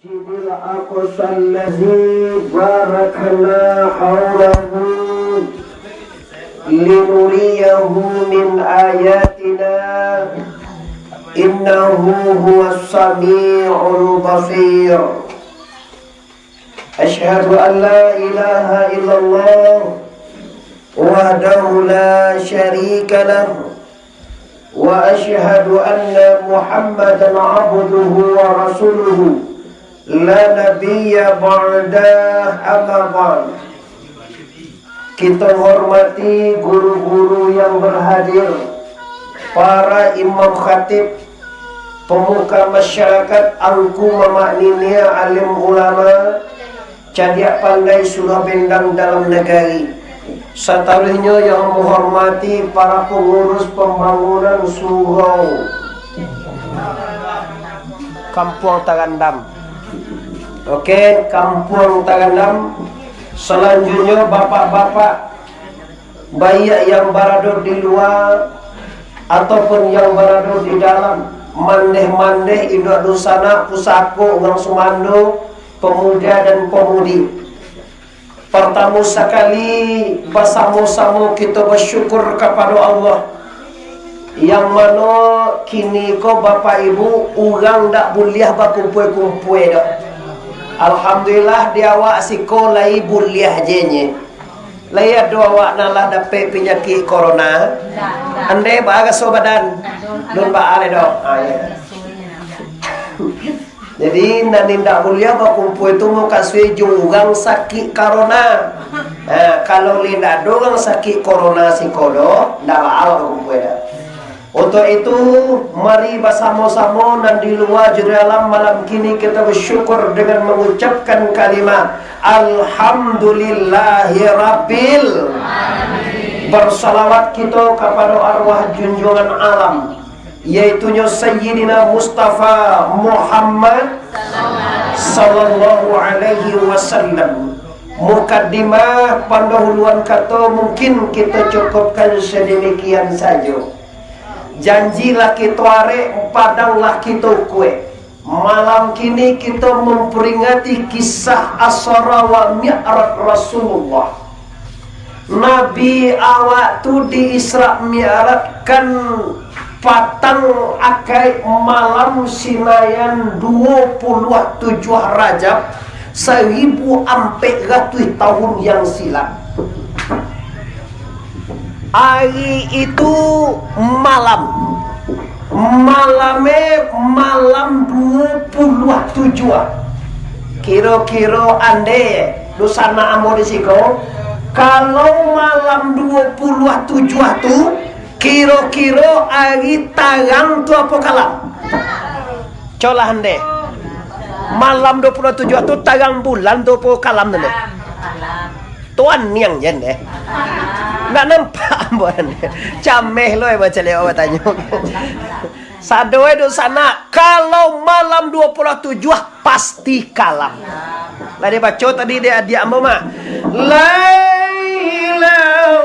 Masjidil Aqsa allazi barakna hawlahu linuriyahu min ayatina innahu huwas sami'ul basir. Asyhadu an la ilaha illallah wahdahu la syarika lahu wa asyhadu anna Muhammadan abduhu wa rasuluhu la nabiyya ba'dah amma ba'd. Kita hormati guru-guru yang berhadir, para imam khatib, pemuka masyarakat, angku mamakninya alim ulama, cadiak pandai surah bendang dalam negari. Setalihnya yang menghormati para pengurus pembangunan surau Kampung Tarandam. Oke, Kampung Tarandam. Selanjutnya bapak-bapak, baik yang berada di luar ataupun yang berada di dalam, mandeh-mandeh, induk dusana, pusako, orang Sumando, pemuda dan pemudi. Pertama sekali bersama-sama kita bersyukur kepada Allah yang mana kini ko bapak ibu orang tak boleh berkumpul-kumpul dah. Alhamdulillah dia awak siko lai boleh jenye. Lai ada awak nalah dapat penyakit corona. Ande baga sobadan. Don ba ale dok. Jadi nanti tak boleh berkumpul itu mau kasih orang sakit corona. Kalau linda orang sakit corona sikodo, tak baal berkumpul dah. Untuk itu mari bersama-sama dan di luar di dalam malam kini kita bersyukur dengan mengucapkan kalimat Alhamdulillahi Rabbil Alamin. Bersalawat kita kepada arwah junjungan alam, yaitunya Sayyidina Mustafa Muhammad Sallallahu Alaihi Wasallam. Mukaddimah pendahuluan kata mungkin kita cukupkan sedemikian saja. Janjilah kita arek, padanglah kita kue. Malam kini kita memperingati kisah Asra wa Mi'raj Rasulullah. Nabi awak tu di Isra Mi'raj kan patang akai malam sinayan 27 Rajab 1400 tahun yang silam. Hari itu malamnya malam 27. Kira-kira ande dosana amo disiko. Kalau malam 27 tu kira-kira hari tarang tu apa kalam? Colah ande. Malam 27 tu tarang bulan tu apa kalam ande? Tuan yang jen deh. Nggak nampak buan. Cameh lo baca lewat tanya. Sadoe do sana kalau malam 27 pasti kalah. Lah dia baca tadi dia mama. Lailau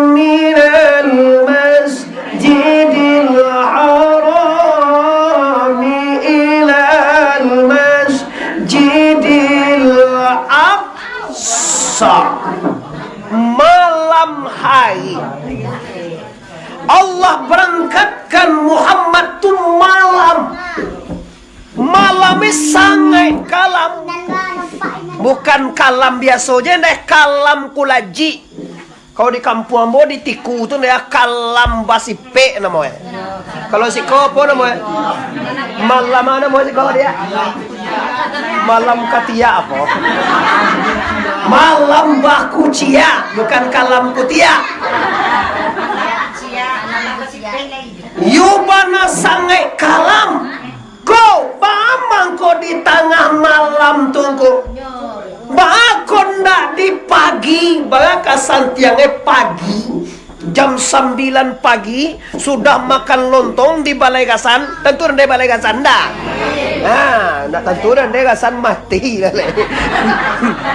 minal masjidil harami ilal masjidil aqsa. Malam hari Allah berangkatkan Muhammad tu malamnya sangat kalam, bukan kalam biasa je, dah kalam kulaji. Kau di kampung ambo di tiku tu dia kalam basipe namanya. Kalau si kau apa namanya? Malam mana namanya si kau dia? Malam katia apa? Malam baku cia, bukan kalam kutia. Yubana sangai kalam. Kau bamang kau di tengah malam tunggu. Bakon ndak di pagi, baka santiange pagi. Jam 9 pagi sudah makan lontong di Balai Gasan, tentu di Balai Gasan dah. Nak tentu di Gasan mati lah.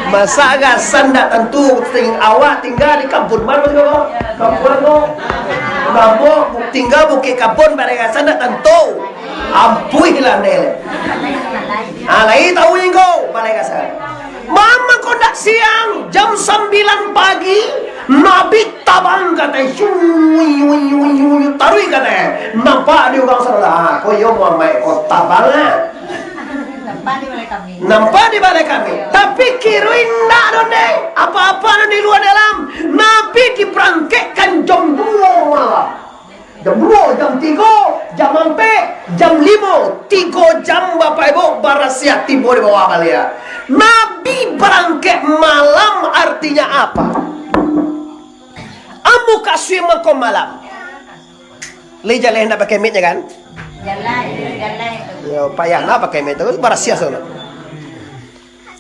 Masa Gasan dak tentu awak tinggal di kampung mana kau? Kampung kau. Kamu tinggal bukit kampung Balai Gasan dak tentu. Ampuilah nele. pagi Nabi tabang kata tarui kata nampak dia orang saudara kau yo mamai kau tabang nampak di balai kami tapi kiruin tak donde apa-apa di luar dalam Nabi diberangkatkan jam 2 malam jam 2, jam 3, jam 4, jam 5 3 jam Bapak Ibu barasiat tiba di bawah balia Nabi berangkat malam artinya apa? Amu kasih makom malam jalan nak pakai mitnya kan? Jalan ya payah nak pakai mit itu barasiat sana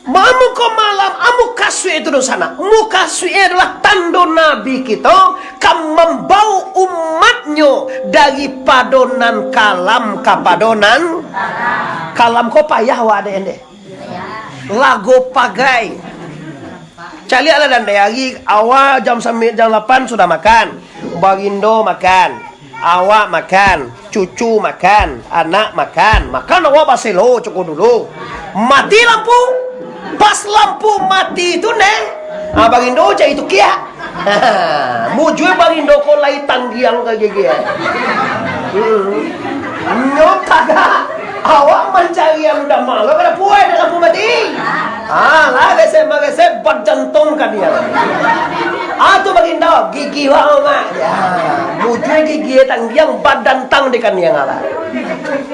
Mamu ko malam amu kasih itu di sana. Mu kasih adalah tanda Nabi kita kam membau umatnya dari padonan kalam ke padonan kalam ko payah wade ende. Lagu pagai. Cali ala dan hari awal jam 8 sudah makan. Bagindo makan. Awak makan, cucu makan, anak makan. Makan awak baselo cukup dulu. Mati lampu. Pas lampu mati itu neng bagindo cai itu kia mujue bagindo ko lai tanggiang ke gigi nyotaga awak mencari yang udah malu pada puai dalam lampu mati lah gese berjantung kan dia tu bagindo gigi wao mak mujue gigi tanggiang badan tang di kan yang ala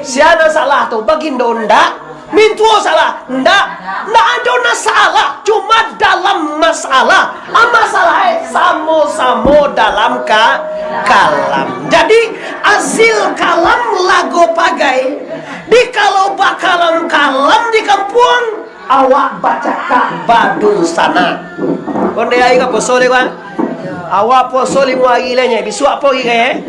siapa salah tu bagindo ndak mintuo salah, ndak ada salah, cuma dalam masalah, masalah samo-samo dalam kalam. Jadi hasil kalam lagu pagai, di kalau bakalan kalam di kampung, awak baca badu sana. Konde ai ka posole kan? Awak posole mu hari lenya, bisu apa hari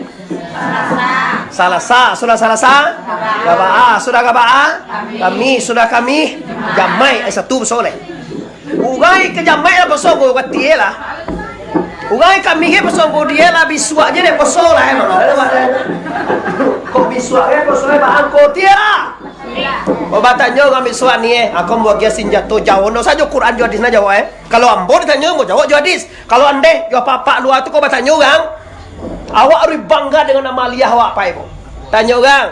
Salasa, sudah salasa? Gabaa, sudah gabaa? Kami, sudah kami. Jamai, satu soleh. Ugai ke jamai lah pasong ko katie lah. Ugai kami ke pasong ko dia lah bisua je deh pasong lah emang. Kau bisua ke pasong bahan ko tie lah. Oh batanya kami bisua ni aku mau dia sinjato jauh. No saja Quran jadis na jauh Kalau ambo ditanya mau jauh jadis. Kalau ande yo papa luar tu kau batanya orang. Awak harus bangga dengan amaliyah awak apa ibu? Tanya orang,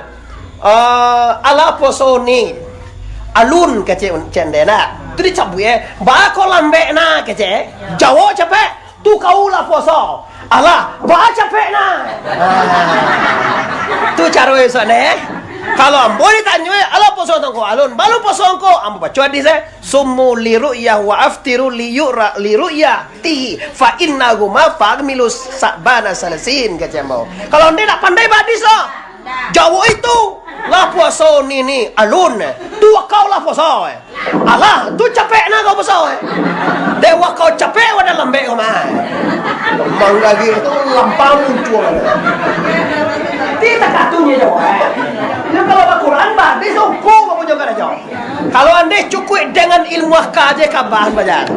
ala poso ni alun kece cendena. Tu dicabui bako lambe na kece. Jawa capek, tu kau lah poso. Ala, ba capek na. Tu cara itu Kalau ambo ditanya, ala poso tangko alun, balu poso ko, ambo baca di sumu liru'yah wa aftiru liru'yati fa inna guma fagmilu sabana salasin kacamau. Kalau anda nak pandai badis lah, Jawa itu lah poso ni alun, tu kau lah poso. Ala, tu capek na kau poso. Dewa kau capek wa dalam lambe kau mah. Lambang lagi tu lampang muncul. Tidak katunya Jawa. Kalau Al-Quran badis hukum kamu juga ada jawab. Kalau anda cukup dengan ilmu kaje kabar baca.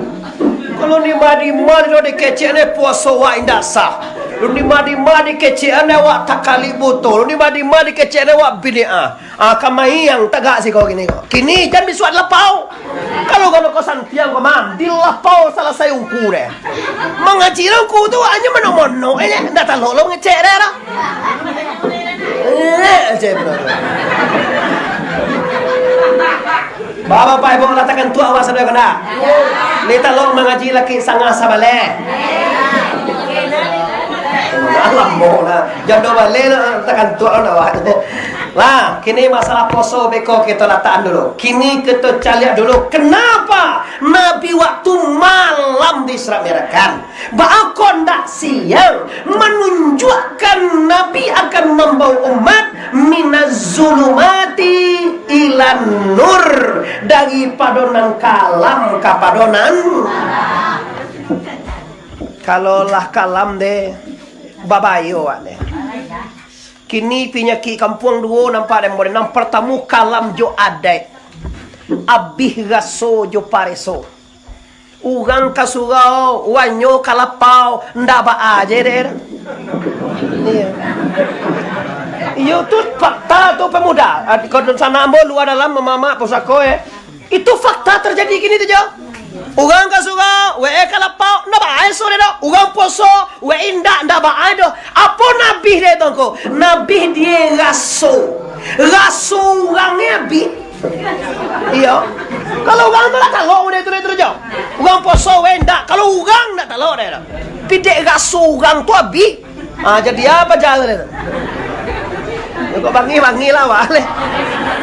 Kalau ni madi lo dikecek ne puasa wa indah sah. Lu ni madi kecek ne wa takali buto. Lu ni madi kecek ne wa bid'ah. Kamai yang tagak sih kau gini kau. Kini jangan bisuat lapau. Kalau kau santiang kau mam, di lapau salah saya ukur deh. Mengaji ukur tu hanya menomono. Dah tak lo ngecek deh lah. Bapak ibu mengatakan tua awas ada kena. Ni talong mengaji laki sangat sabale. Alam bola. Jodoh balik tekan tua awak. Lah, kini masalah poso beko kita letakkan dulu. Kini kita caliak dulu. Kenapa Nabi waktu malam diseramirakan? Bakon tak siang menunjukkan Nabi akan membawa umat minaz zulumati ilan nur, dari padonan kalam ke padonan. Kalau lah kalam deh babayo deh. Kini penyakit kampung dua nampak dan boleh nampak pertama kalam jo adai abih raso jo pareso urang kasurau wanyo kalapau ndak ba aja deh. Iyo tu fakta tu pemuda. Kalau sana ambo luar dalam mama pusako itu fakta terjadi gini tu jo. Ugang kasuga, we kalapau, na baay so do. Ugang poso, we inda nda baay do. Apo nabi de tongko? Nabi dia raso. Raso urangnya bi. Iya. Kalau ugang tu lah talok dia terus jauh. Ugang poso we inda. Kalau ugang nak talok dia. Pide raso ugang tu abi. Jadi apa jalan itu? Kok bangi lah wale.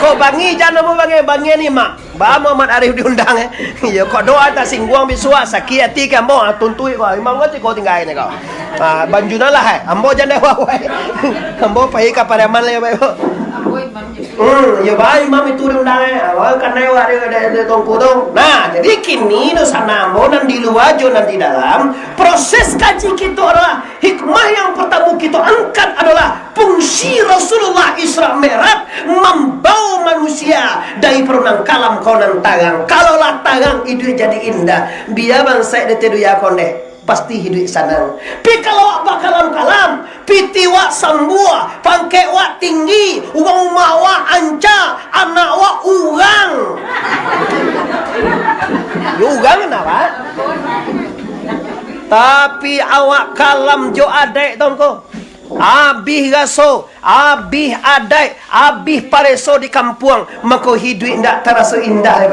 Kok bangi jangan mau bangi ni mak. Ba Muhammad Arif diundang ya kok doa tak singguang bisua sakit hati kan mo tuntui kau imam kau tinggal ni kau. Banjuna lah ambo jangan wae. Ambo pai ka pareman le bae. Ya ba imam itu diundang karena ada tongku dong. Nah, jadi kini dosa ambo dan di luar jo dan di dalam proses kaji kita adalah hikmah yang pertama kita angkat adalah fungsi Rasulullah Isra Mi'raj membawa manusia dari perunang kalam konan tagang. Kalaulah tagang itu jadi indah, biar bangsa itu ya konde pasti hidup senang. Pi kalau bakalan kalam, pitiwa sambua, pangkewa tinggi, uang mawa anca, anak wa urang. Yo urang kenapa? Tapi awak kalam jo adek tongko. Abih gaso, abih adai, abih pareso di kampung, maka hidup tidak terasa indah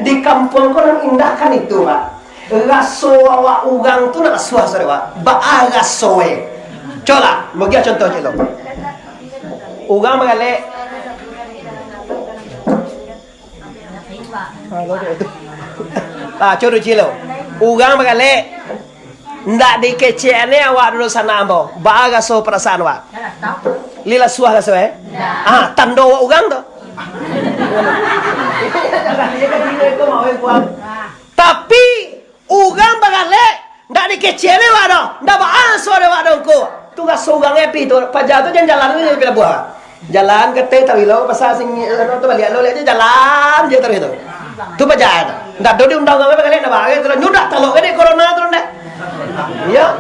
di kampung korang indah kan itu pak. Gaso awak ugang tu nak suasana pak, baa gaso cola, bagi contoh je lo. Ugang bagale. Coba cilo. Ugang bagale. Ndak dikecene awak dulu sana ambo. Baaga so perasaan awak. Lila suah gaso tando awak ugang tu. Tapi ugang bagale ndak dikecene awak do. Ndak baaga so awak dongko. Tu gaso ugang epi tu. Pajak tu jalan ni bila buah. Jalan kete tawilo pasal sing tu balik lo aja jalan je terus tu. Tu pajak. Ndak do diundang awak bagale ndak baaga terus nyudak talok ni corona terus ndak. Ya,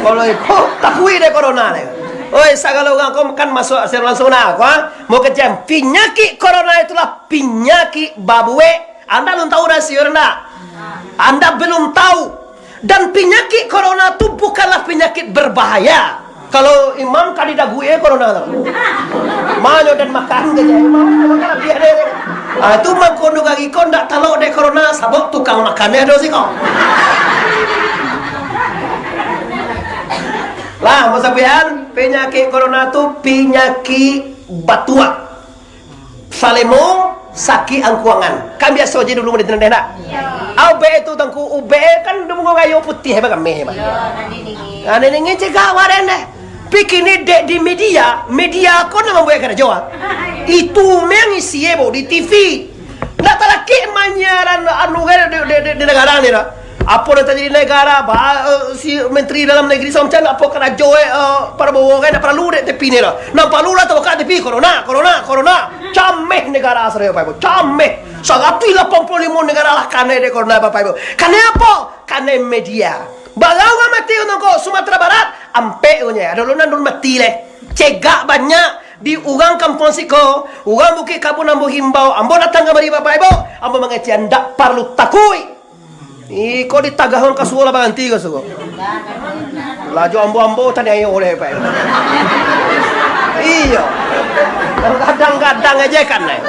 kalau ikut takui deh corona deh. Oi, segala orang kau kan masuk langsung nak, mau kejam. Penyakit corona itulah penyakit babue. Anda belum tahu rahsia enggak? Anda belum tahu. Dan penyakit corona itu bukanlah penyakit berbahaya. Kalau imam kadi dague corona tu. Manyo dan makan saja. Makan biar deh. Itu mangkono gagi kau ndak tahu deh corona sabok tukang makannya dosi kau. Lah, masabihan penyakit corona tu penyakit batua. Salemo sakit angkuangan. Kan biasa je dulu di tenda nak. Ube itu tangku ube kan dulu ngayo putih hebat kami hebat. Ane ni cegah waren deh. Pikini dek di media kau nak membuat kerja Jawa. Itu mengisi ebo di TV. Nak talaki manyaran anu di negara ni lah. Apa yang terjadi di negara, si menteri dalam negeri macam apa kena joe para bawa kan perlu dek tepi ni lah. Nampak lu lah tahu kat tepi corona. Cameh negara Australia Bapak Ibu. Cameh. 185 negara lah kena dek corona Bapak Ibu. Kena apa? Kena media. Balau mati untuk Sumatera Barat, ampe punya. Ada lunan dulu mati leh. Cegak banyak di ugang kampung siko, ugang bukit kabun ambo himbau, ambo datang ke mari Bapak Ibu, ambo mengecian tak perlu takui. Iko ditagahon ka suola banganti ka sugo. Laju ambo-ambo tadi ayo oleh Pak. Iya. Kadang-kadang aja kan nih.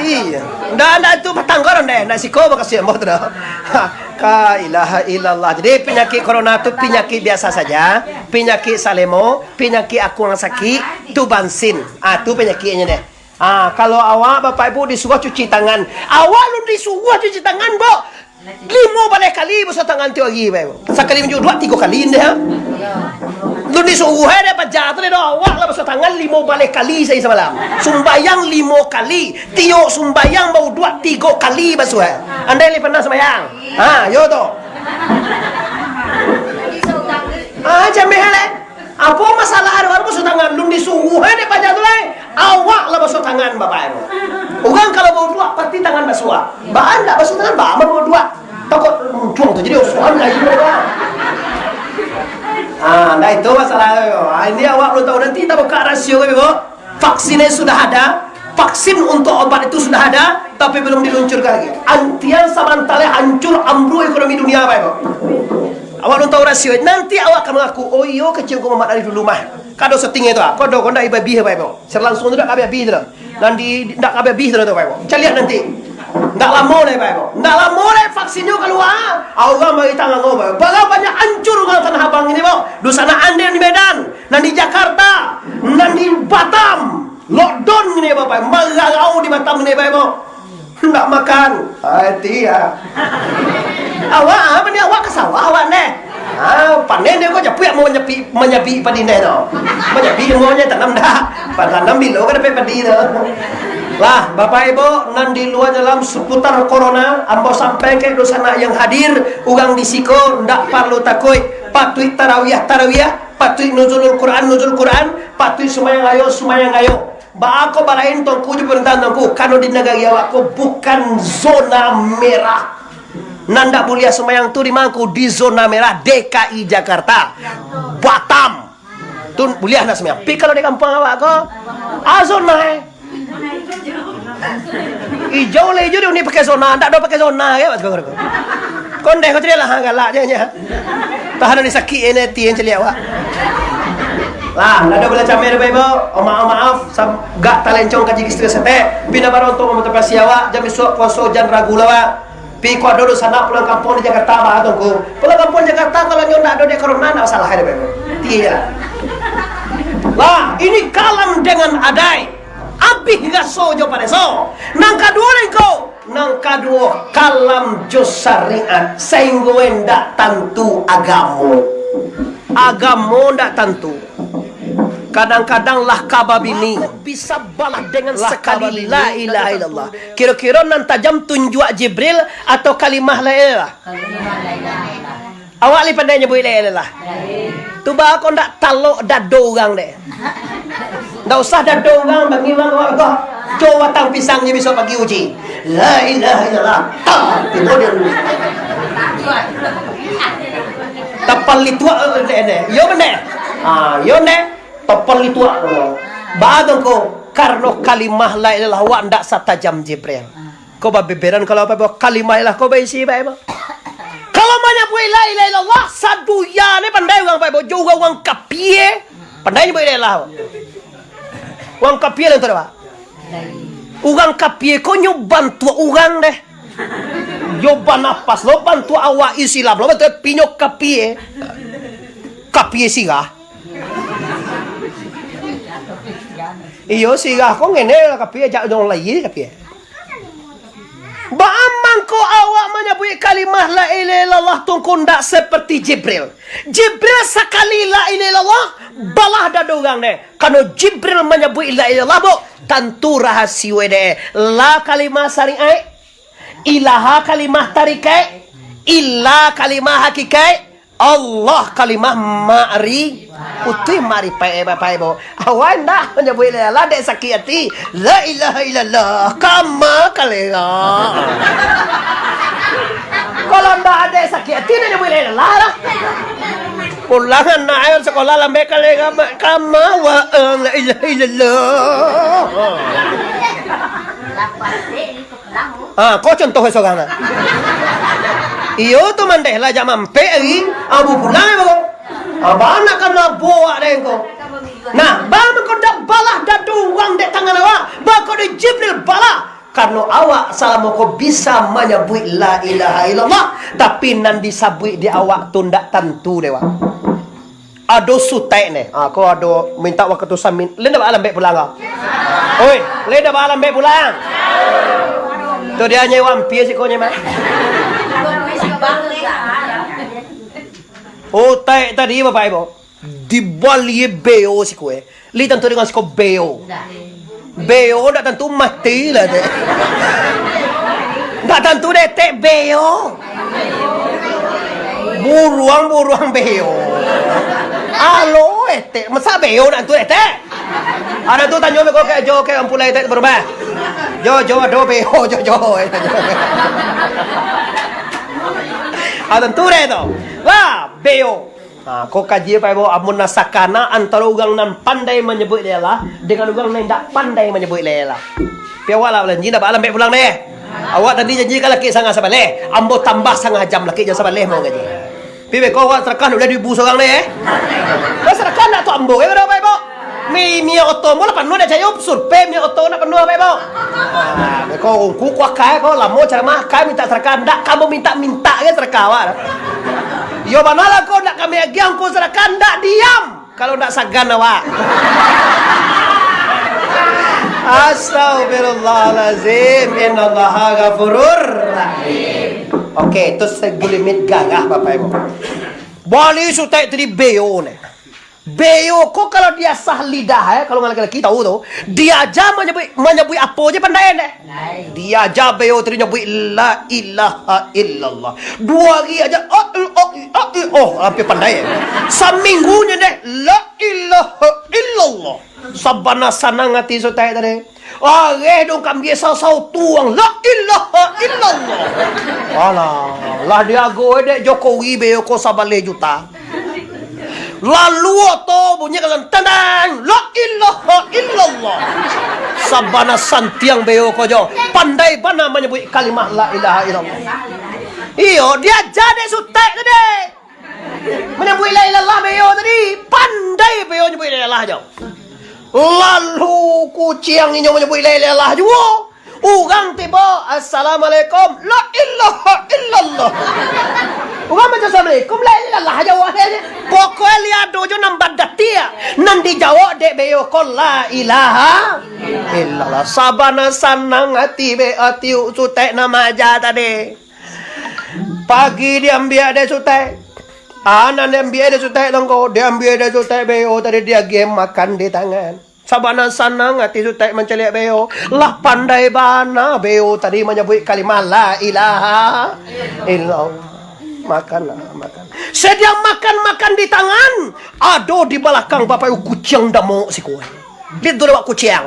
Iya. Ndak itu patanggoran deh, ndak siko makasih ambo tuh. Ka ilaha illallah. Jadi penyakit corona itu penyakit biasa saja, penyakit salemo, penyakit akuang sakit, itu bansin. Itu penyakitnya deh. Kalau awak Bapak Ibu disuruh cuci tangan, awak lu disuruh cuci tangan, Bo. 5 balik kali basuh tangan tu lagi, sekali menjadi 2-3 kali ni ha. Lu disuruh ada pajak tu dah awak lah basuh tangan 5 balik kali saya semalam. Sumbayang 5 kali, tio sumbayang bau 2-3 kali basuh. Anda ni pernah sembahyang? Yo tu. Jameh le. Apa masalah ada basuh tangan? Lu disuruh ada pajak tu awak lah basuh tangan Bapak Ibu. Orang kalau bau 2 pasti tangan basuh. Bahan tak basuh tangan, bahan bau 2. Takut muncul tu jadi usuhan lagi mereka. Nah itu masalah. Ini awak belum tahu nanti kita buka rasio Ibu. Vaksinnya sudah ada, vaksin untuk obat itu sudah ada, tapi belum diluncurkan lagi. Antian samantale hancur ambruk ekonomi dunia, Pak Ibu. Awak belum tahu rasio. Nanti awak akan mengaku, oh iyo kecil ku mamat dari dulu mah. Kado setinggi itu, kado kondak iba bih, Pak Ibu. Serlangsung itu tak kabeh bih tu. Nanti tak kabeh bih tu, Pak Ibu. Kita lihat nanti. Tak lama nih, Pak Ibu. Tak lama nih vaksinnya keluar. Orang bagi tangan kau, Pak Ibu. Banyak hancur orang Tanah Abang ini, Pak. Di sana Anden di Medan, nanti Jakarta, nanti Batam. Lockdown ni Bapak, merau di Batam ni Bapak. Nak makan. Hati ya. Awak apa ni awak ke sawah awak ni? Panen dia kau japuk mau menyapi padi ni tu. Menyapi mau nya tanam dah. Tanam bilo kan dapat padi tu. Lah, Bapak Ibu, nan di luar dalam seputar corona, ambo sampai ke dosana yang hadir, urang di siko ndak perlu takut. Patuh tarawih, patuh nuzulul Quran, patuh sumayang ayo. Ba ako balain tong kuju perintahan ku kano di negara awakku bukan zona merah. Nanda mulia semayang tu di mangku di zona merah DKI Jakarta. Batam. Tu mulia nak semayang. Pi kalau di kampung awak ko zona hijau le hijau ni pakai zona, ndak do pakai zona ya mas ko. Konde ko lah galak je nya. Tahan di sakit ini tien celia awak. Lah, ada boleh camer Bapak Ibu. Maaf, gak talencong kaji istri sete. Pina baru untuk memotivasi awak, jam esok poso jan ragu lawa. Pi ko do sana pulang kampung di Jakarta bah tunggu. Pulang kampung Jakarta kalau nyon dak do di corona enggak salah ya Bapak Ibu. Tiya. Lah, ini kalam dengan adai. Abih gaso jo pareso. Nang kadua lengko. Nang kadua kalam jo syariat. Sehingga ndak tentu agamo. Agamo ndak tentu. Kadang-kadang lah kababini bisa balah dengan sekali la ilaha illallah. Kira-kira nan tajam tunjuk Jibril atau kalimah la ilaha. Awak li pandai nyebut la ilaha. Tu ba kau ndak talok dado orang deh. Ndak usah dado orang bagi orang awak kau. Coba tang pisangnya besok pagi uji. La ilaha illallah. Itu dia. Tapal litua ne. Yo benar. Yo ne. Topal itu bahagian ko karena kalimah la ilaha wa ndak satajam Jibril. Kau beberan kalau apa kalimah la kau isi Pak Ibu. Kalau banyak buat la ilaha illallah saduya ni pandai orang Pak Ibu, juga orang kapie pandai buat la ilaha. Orang kapie lah tu Pak. Orang kapie kau nyobantu orang deh. Nyoban napas lo bantu awak Islam lo bantu pinyok kapie. Kapie sirah. Iyo sirah kau ngene lah kapie jak dong lagi kapie. Baamang ko awak menyebut kalimah la ilaha illallah tungku ndak seperti Jibril. Jibril sekali la ilaha illallah balah dada orang deh. Kalau Jibril menyebut la ilaha illallah bo tentu rahasia deh. La kalimah syariat, ilaha kalimah tarikai, illa kalimah hakikai. Allah kalimah ma'ri putih mari Bapak Ibu. Awak nak menyebut la ilaha dek sakit hati. La ilaha illallah kama kalega. Kalau ndak ada sakit hati nak nyebut la ilaha lah. Pulangan nak ayo sekolah lambe kalega kama wa la ilaha illallah. Kau contoh seorang. Iyo tu mandeh lah jam ampe lagi, abu pulang apa? Abang nak kena bawa deh kau. Nah, bang kau dah balah dadu uang dek tangan awak, bang kau dah Jibril balah. Karena awak salam kau bisa menyebut la ilaha illallah, tapi nan disabui di awak tu ndak tentu dewa. Ado sutai ne, kau ado minta waktu samin, lenda alam be pulang kau. Oi, lenda alam be pulang. Tu dia nyewa ampie si kau nyewa. Oh, tadi Bapak Ibu di Bali beo si kue. Li tentu dengan si kau beo. Beo tak tentu mati lah deh. Tak tentu deh teh beo. Buruang beo. Alo teh masa beo nak tu teh. Ada tu tanya me kau ke jo ke ampulai teh berubah. Jo do beo jo. Tentu deh tu. Wah beo. Kau kaji Pak Ibu, amun nasakana antara orang nan pandai menyebut lelah dengan orang nan tak pandai menyebut lelah. Piawak lah janji dah alam baik pulang deh. Awak tadi janji kan laki sangat sabaleh, ambo tambah sangat jam laki jangan sabaleh mau gaji. Pibe kau awak serkan udah dibu seorang deh. Kau serkan nak tu ambo, berapa Pak Ibu? Mi oto mo la penuh dah cayup surpe mi oto nak penuh Pak Ibu. Kau ku kuak kai kau lamo cara mah kai minta serkan, tak kamu minta ke serkan awak. Yo manalah kau nak kami agiang kau serahkan tak diam kalau nak sagan awak. Astagfirullahalazim, innallaha ghafurur rahim. Okey, itu segulimit gagah Bapak Ibu. Boleh sutai tadi beo ni. Beo kau kalau dia sah lidah kalau laki-laki tahu tu, dia aja menyebut apa je pandai deh. Dia aja beo tadi nyebut la ilaha illallah. 2 hari aja hampir pandai. Seminggunya deh la ilaha illallah. Sabana sanang hati sotai tadi. Dong kami sau tuang la ilaha illallah. Lah dia go dek Jokowi beo ko sabale juta. Lalu to bunyi kalan tandang la ilaha illallah. Sabana santiang beo ko jo pandai bana menyebut kalimat la ilaha illallah. Iyo dia jadi sutai tadi menyebut la ilallah beo tadi pandai beo menyebut la ilallah jo. Lalu kucing ini menyebut la ilallah juga. Orang tiba assalamualaikum la ilaha illallah. Orang macam assalamualaikum la ilallah jawab dia. Pokoknya lihat dojo nambat datia. Nan dijawab dek beo ko la ilaha illallah. Sabana sanang hati be hati sutek nama aja tadi. Pagi dia ambil ada sutek. Anak dia ambil ada sutek tongko. Dia ambil ada sutek beo tadi dia game makan di tangan. Sabana sanang hati sutek menceliak beo. Lah pandai bana beo tadi menyebut kalimat la ilaha illallah. Makan. Sedang makan di tangan. Ado di belakang Bapak Ibu kucing dah mau si kue. Dia tu lewat kucing.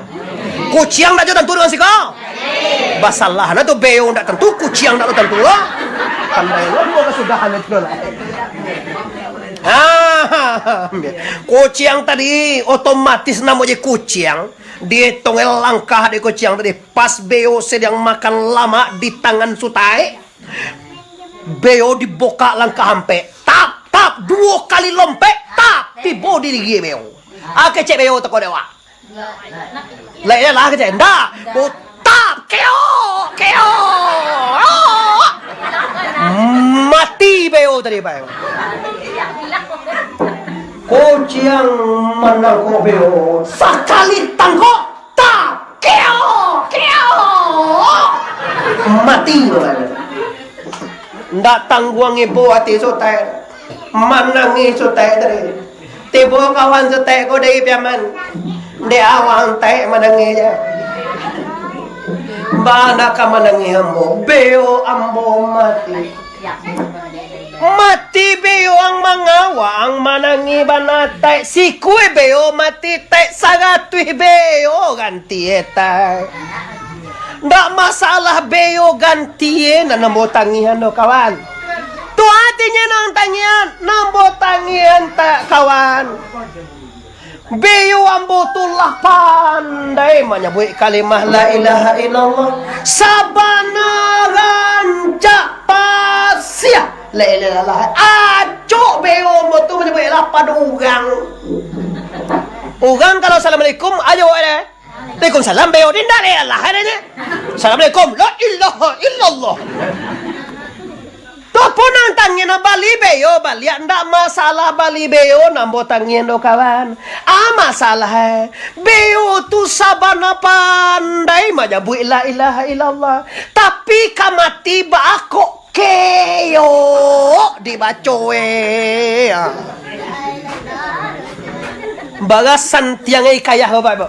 Kucing dah tentu dengan si kau. Basalah na tu beo dah tentu kucing dah tentu lah. Pandai lah dua kesudahan itu lah. Kucing tadi otomatis namanya kucing. Dia tongel langkah di kucing tadi. Pas beo sedang makan lama di tangan sutai. Beo dibuka langkah hampe. Tap 2 kali lompek. Tap tiba di gigi beo. Kecek beo teko dewa. Lah kecek. Ndak. Tap keo. Mati beo tadi beo. Kucing menangkap beo. Sekali tangkap. Tap keo. Mati beo. Ndak tangguang ibu hati sotai manangi sotai dari tiba kawan sotai ko dari piaman dia awang tai manangi aja bana ka manangi ambo beo ambo mati beo ang mangawang manangi bana tai si kue beo mati tai sagatui beo ganti etai. Ndak masalah beo gantian nambo tangian do kawan. Tu artinya nang tangian, nambo tangian tak kawan. Beo ambo tulah pandai menyebut kalimah la ilaha illallah. Sabana rancak pasia la ilaha illallah. Acok beo ambo tu menyebut lapan orang. Orang kalau assalamualaikum ayo ada. Waalaikumsalam beo din dah la ilaha illallah. Assalamualaikum la ilaha illallah. Topo nang tangin na bali beo bali ndak masalah bali beo nambo tangin do kawan. Masalah beo tu sabana pandai menyebut la ilaha illallah. Tapi kamati ba ako keo dibacoe. Bagasan tiang kaya Bapak Ibu.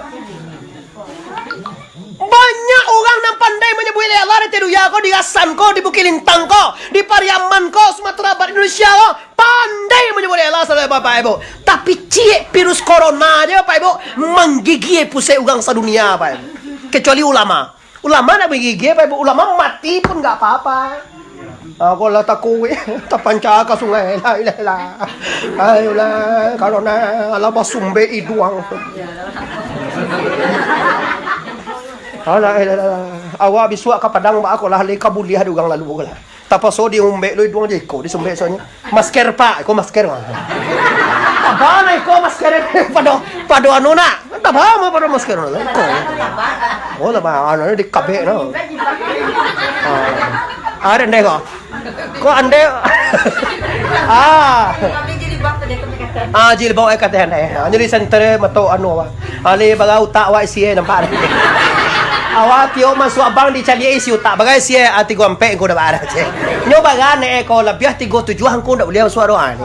Banyak orang yang pandai menyebut la ilaha illallah ko di Asan ko, di Bukit Lintang ko, di Pariaman ko, Sumatera Barat Indonesia ko, pandai menyebut la ilaha illallah Bapak Ibu. Tapi ciek virus corona aja Bapak Ibu menggigit pusat orang sedunia Bapak Ibu. Kecuali ulama. Ulama nak menggigit Bapak Ibu, ulama mati pun enggak apa-apa. Ako lah takui, tapanca ka sungai la la. Ayolah, kalau na alaba sumbe iduang. Ala awak bisua ka padang ba ako lah le kabuliah dugang lalu lah. Tapos so di umbe lo iduang je ko di sumbe sonya. Masker pa, ko masker. Aba na ko masker pado ano na. Taba mo pado masker na. Ko. Oh ba ano di kabe no. Ada ndek ko. Ko ande jilbab ay katahan ay. Jadi center mato ano wa. Ali baga utak wa siye nampak. Awak tio masuk abang di cali isi utak bagai siye ati ko ampe ko da bara je. Nyo baga ne ko labiah tigo tujuan ko da beliau suara doa ni.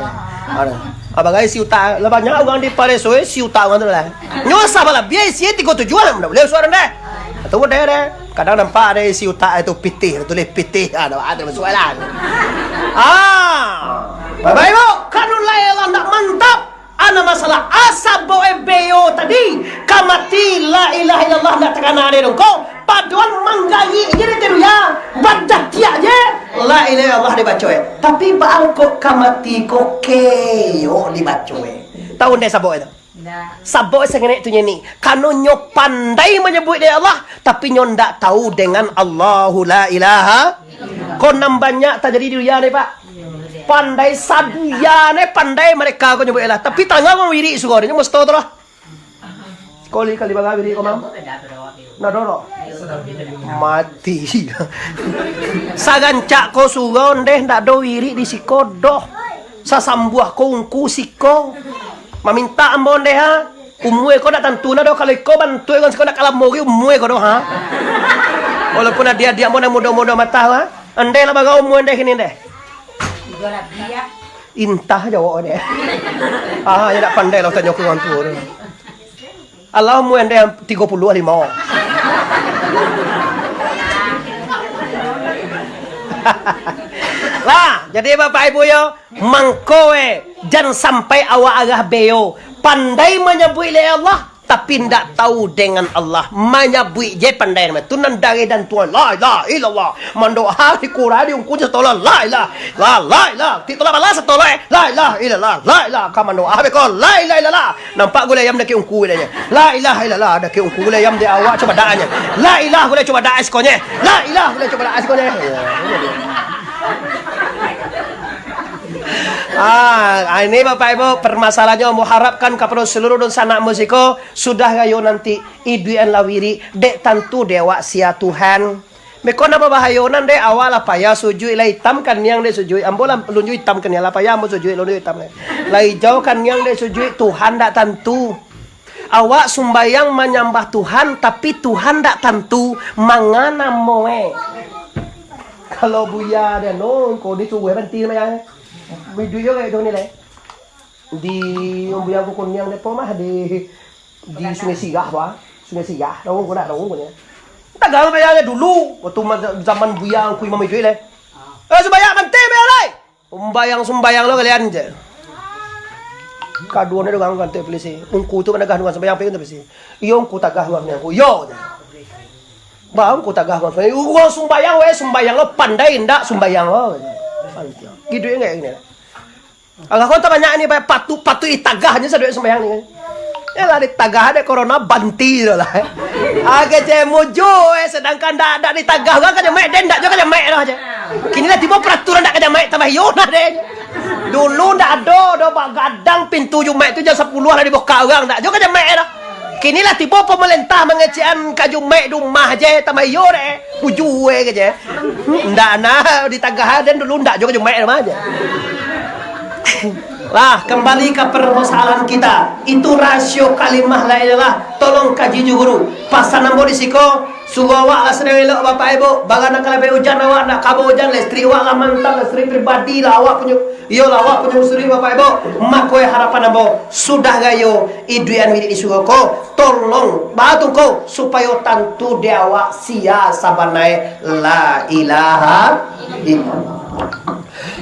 Bagai si utak labanya orang di pare so si utak ngan lah. Nyo sabala biah siye tigo tujuan da beliau suara deh. Atau deh kadang nampak ada si utak itu pitih tulis pitih ada soalan. Bapak Ibu kanun layalan tak mantap. Ana masalah asab boe beo tadi kamati la ilaha illallah nak tekana ada dong kau paduan manggai jadi teru ya badat dia je la ilaha illallah dibaca tapi baal kok kamati kok keo dibaca tahu deh sabo itu sabo sengenek tu ni kanu nyo pandai menyebut dia Allah tapi nyo ndak tahu dengan Allahu la ilaha kau banyak tak jadi dia ni pak pandai sabuya ne pandai mereka ko nyebut lah tapi tangga mo wiri sugor nyo mesti to lah kali baga wiri ko mam na doro mati sagancak ko sugon deh ndak do wiri di sikodoh sasambuah ko ungku siko maminta ambon deh ha umue ko dak tantuna do kalau ko bantu ko sekolah kalam mogi umue ko do ha walaupun dia mo na mudo-mudo mata ha ande lah baga umue deh ini deh intah jawab dia. Ya tak pandai lah tanya ke orang tua dia. Allah mu anda 35. Lah, jadi Bapak Ibu yo, mangkowe jangan sampai awak agah beo. Pandai menyebut Allah tapi tidak tahu dengan Allah menyebut je pandai nama tunan dari dan tuan la ilaha illallah mando hari kuradi ungku je tolong la ilaha titola bala setolong la ilaha illallah la ilaha kamando habe ko la ilaha illallah nampak gule yam deki ungku dia la ilaha illallah deki ungku gule yam dia awak coba daanya la ilaha gule coba daa eskonya la ilaha gule coba daa eskonya ini Bapak Ibu permasalahannya mau harapkan kepada seluruh dan sanak musiko sudah gayo nanti iduan lawiri dek tentu dewa sia Tuhan meko napa bahayonan dek awal apa ya sujui lai hitam kan yang dek sujui ambola lunju hitam kan ya apa ya mau sujui lunju hitam lai jauh kan yang dek sujui Tuhan dak tentu awak sumbayang menyembah Tuhan tapi Tuhan dak tentu mangana moe kalau buya dan no ko di tuwe banti maya video kayak itu nih le di yang aku kunyang depo mah di Sungai Sigah dong kuna ya tagal bayarnya dulu waktu zaman buyang ku imam itu le sembayang nanti bayar sembayang lo kalian aja kaduan itu gang ganti polisi ungku itu kan gahnuan sembayang pengen tapi sih iyo ungku tak gahnuan aku yo bang ungku tak gahnuan uang sembayang lo pandai ndak sembayang lo gitu ya kayak gini. Agak kau banyak ini patu itagahnya sedih sembahyang ni. Ya lah ditagah ada corona banti lah. Agak cemojo sedangkan dak ditagah kan jamek den dak juga jamek lah aja. Kini lah tiba peraturan dak jamek tambah yona deh. Dulu dak ada gadang pintu jumek tu jam 10 lah di bawah orang dak juga jamek lah. Kini lah tiba pemerintah mengecian kajumek rumah aja tambah yona pujue aja. Ndak nah ditagah dan dulu ndak juga jumek sama aja. Lah kembali ke permasalahan kita itu rasio kalimah la ilallah tolong kaji guru pasal nombor disiko sugawa lah sedang elok Bapak Ibu bagana kalau hujan awak nak kabo hujan listri awak lah mantan listri pribadi lah awak punya awak punya usuri Bapak Ibu makoy harapan ambo sudah gayo iduan widi isugoko tolong batu ko supaya tantu dewa sia sabanai la ilaha illallah.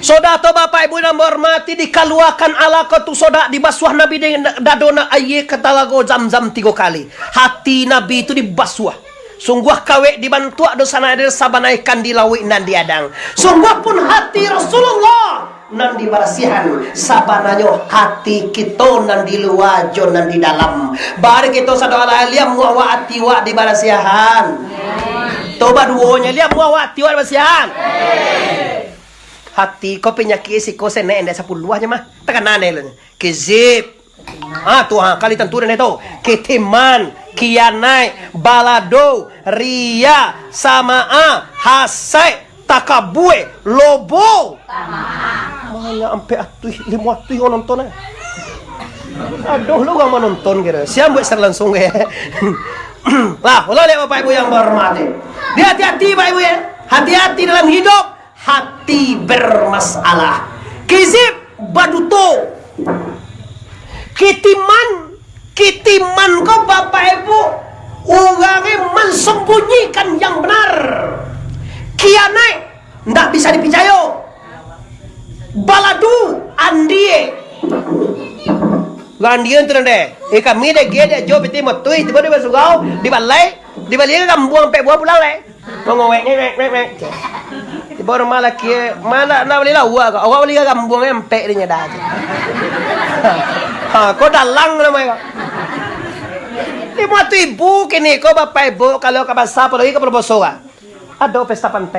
Soda to Bapak Ibu yang hormati dikaluakan ala tu soda di basuh Nabi dadona aye katalago zam-zam 3 kali. Hati Nabi itu dibasuh. Sungguh kawe dibantu dosa nadir sabanaikan dilawi nan diadang. Sungguh pun hati Rasulullah nan dibarasihan sabananyo hati kita nan di luar jo nan di dalam. Bari kita sadoa liam wa ati wa dibarasihan. Toba duonya liam wa ati wa dibarasihan. Hati ko penyakit si ko sene enda 10 aja mah. Tekanane lho. Kizib. Tuhan kali tenturan itu ketiman, kianai, balado, ria, samaa, hasai, takabue, lobo. Mahanya ampe atuh 5 atuh nonton. Aduh lu gak mau nonton gitu. Siap buat langsung ya. Lah, ulah lihat Bapak Ibu yang berhormati. Hati-hati Bapak Ibu ya. Hati-hati dalam hidup. Hati bermasalah. Kizib, baduto. Kitiman kau Bapak Ibu orangnya mensembunyikan yang benar. Kianai ndak bisa dipercaya. Baladu andie gandian tu nende. Kami deh gede jo beti matui tiba-tiba sugau di balai kan buang pe buah pulang le. Ngowek nek. Tiba malah kia malah na beli lawa ka. Awak beli kan buang empe dinya dah. Kau dalang namanya. Lima ibu kini kau Bapak Ibu kalau ke bahasa apalagi ke perbosoa. Ada pesta pantai.